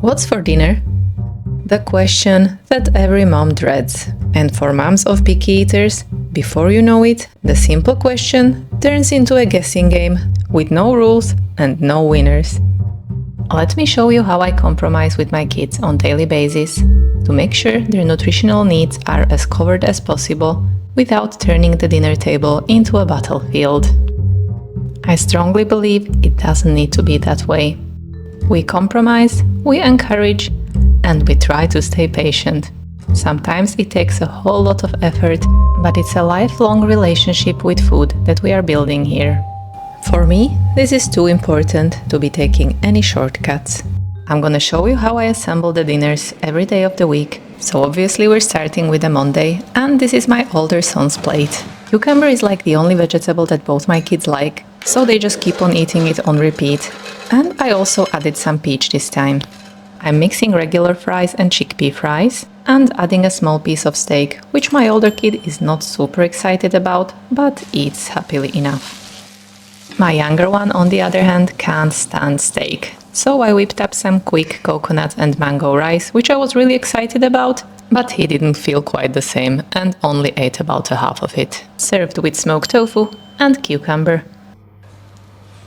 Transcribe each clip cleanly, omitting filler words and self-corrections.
What's for dinner? The question that every mom dreads. And for moms of picky eaters, before you know it, the simple question turns into a guessing game with no rules and no winners. Let me show you how I compromise with my kids on a daily basis to make sure their nutritional needs are as covered as possible without turning the dinner table into a battlefield. I strongly believe it doesn't need to be that way. We compromise, we encourage, and we try to stay patient. Sometimes it takes a whole lot of effort, but it's a lifelong relationship with food that we are building here. For me, this is too important to be taking any shortcuts. I'm gonna show you how I assemble the dinners every day of the week. So obviously we're starting with a Monday, and this is my older son's plate. Cucumber is like the only vegetable that both my kids like, so they just keep on eating it on repeat. And I also added some peach this time. I'm mixing regular fries and chickpea fries, and adding a small piece of steak, which my older kid is not super excited about, but eats happily enough. My younger one, on the other hand, can't stand steak. So I whipped up some quick coconut and mango rice, which I was really excited about, but he didn't feel quite the same and only ate about a half of it. Served with smoked tofu and cucumber.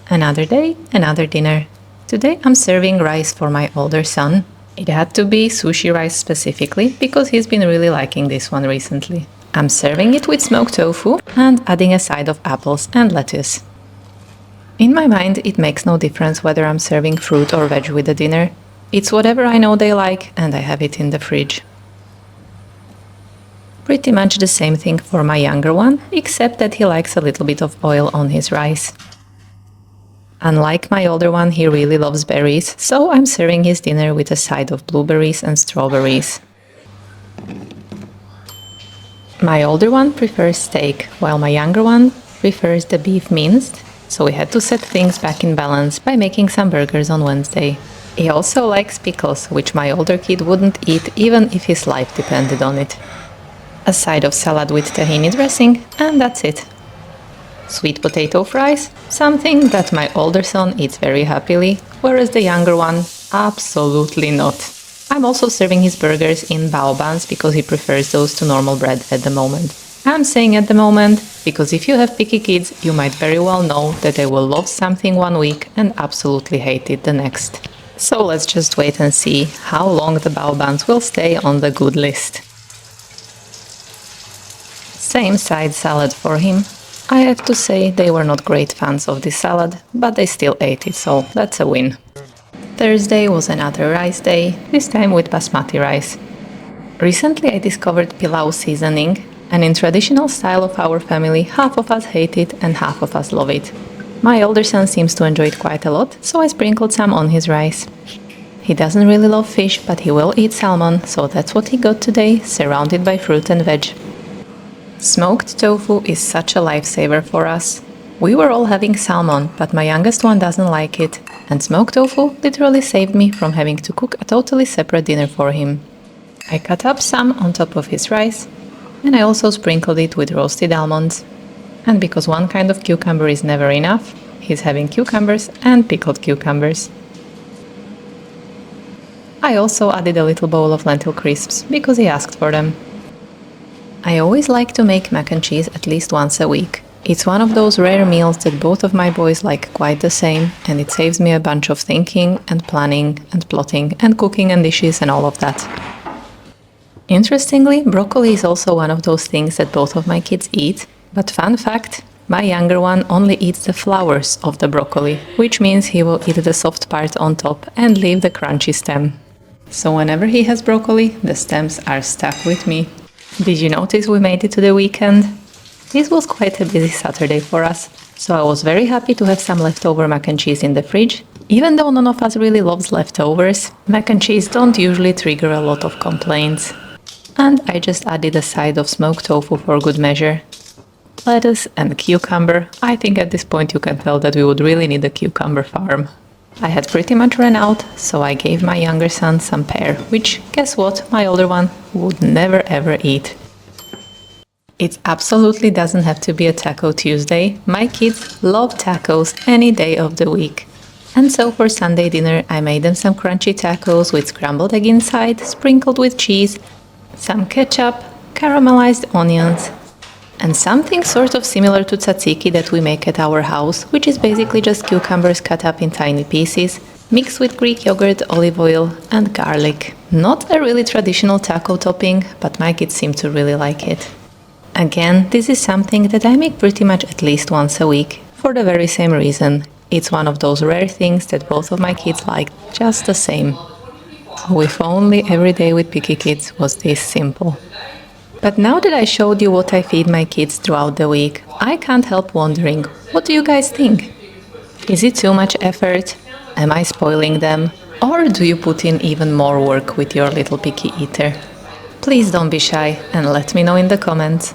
Another day, another dinner. Today I'm serving rice for my older son. It had to be sushi rice specifically because he's been really liking this one recently. I'm serving it with smoked tofu and adding a side of apples and lettuce. In my mind, it makes no difference whether I'm serving fruit or veg with the dinner. It's whatever I know they like and I have it in the fridge. Pretty much the same thing for my younger one, except that he likes a little bit of oil on his rice. Unlike my older one, he really loves berries, so I'm serving his dinner with a side of blueberries and strawberries. My older one prefers steak, while my younger one prefers the beef minced, so we had to set things back in balance by making some burgers on Wednesday. He also likes pickles, which my older kid wouldn't eat even if his life depended on it. A side of salad with tahini dressing, and that's it. Sweet potato fries, something that my older son eats very happily, whereas the younger one, absolutely not. I'm also serving his burgers in bao buns because he prefers those to normal bread at the moment. I'm saying at the moment because if you have picky kids, you might very well know that they will love something one week and absolutely hate it the next. So let's just wait and see how long the bao buns will stay on the good list. Same side salad for him. I have to say they were not great fans of this salad, but they still ate it, so that's a win. Thursday was another rice day, this time with basmati rice. Recently I discovered pilau seasoning, and in traditional style of our family, half of us hate it and half of us love it. My older son seems to enjoy it quite a lot, so I sprinkled some on his rice. He doesn't really love fish, but he will eat salmon, so that's what he got today, surrounded by fruit and veg. Smoked tofu is such a lifesaver for us. We were all having salmon, but my youngest one doesn't like it, and smoked tofu literally saved me from having to cook a totally separate dinner for him. I cut up some on top of his rice, and I also sprinkled it with roasted almonds. And because one kind of cucumber is never enough, he's having cucumbers and pickled cucumbers. I also added a little bowl of lentil crisps because he asked for them. I always like to make mac and cheese at least once a week. It's one of those rare meals that both of my boys like quite the same, and it saves me a bunch of thinking and planning and plotting and cooking and dishes and all of that. Interestingly, broccoli is also one of those things that both of my kids eat, but fun fact, my younger one only eats the flowers of the broccoli, which means he will eat the soft part on top and leave the crunchy stem. So whenever he has broccoli, the stems are stuck with me. Did you notice we made it to the weekend? This was quite a busy Saturday for us, so I was very happy to have some leftover mac and cheese in the fridge. Even though none of us really loves leftovers, mac and cheese don't usually trigger a lot of complaints. And I just added a side of smoked tofu for good measure. Lettuce and cucumber. I think at this point you can tell that we would really need a cucumber farm. I had pretty much run out, so I gave my younger son some pear, which, guess what, my older one would never ever eat. It absolutely doesn't have to be a Taco Tuesday. My kids love tacos any day of the week. And so for Sunday dinner, I made them some crunchy tacos with scrambled egg inside, sprinkled with cheese, some ketchup, caramelized onions, and something sort of similar to tzatziki that we make at our house, which is basically just cucumbers cut up in tiny pieces, mixed with Greek yogurt, olive oil, and garlic. Not a really traditional taco topping, but my kids seem to really like it. Again, this is something that I make pretty much at least once a week, for the very same reason. It's one of those rare things that both of my kids like just the same. Oh, if only every day with Picky Kids was this simple. But now that I showed you what I feed my kids throughout the week, I can't help wondering, what do you guys think? Is it too much effort? Am I spoiling them? Or do you put in even more work with your little picky eater? Please don't be shy and let me know in the comments.